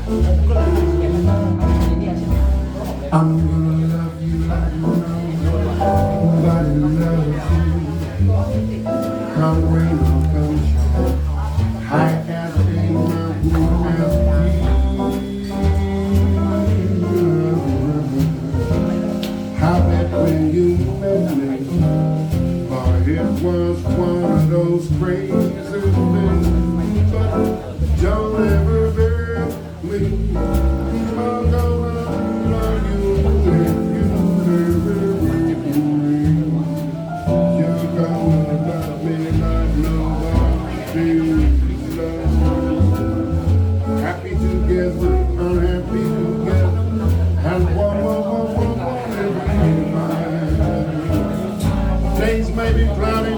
I'm gonna love you like nobody loves you. Come rain or come shine, high as a mountain as deep. How that when you met me, but it was one of those crazy things. But don't ever bury me. I'm gonna love you if you never leave me. You're gonna love me like nobody loves me. Happy together, unhappy together, and one every night. Things may be cloudy,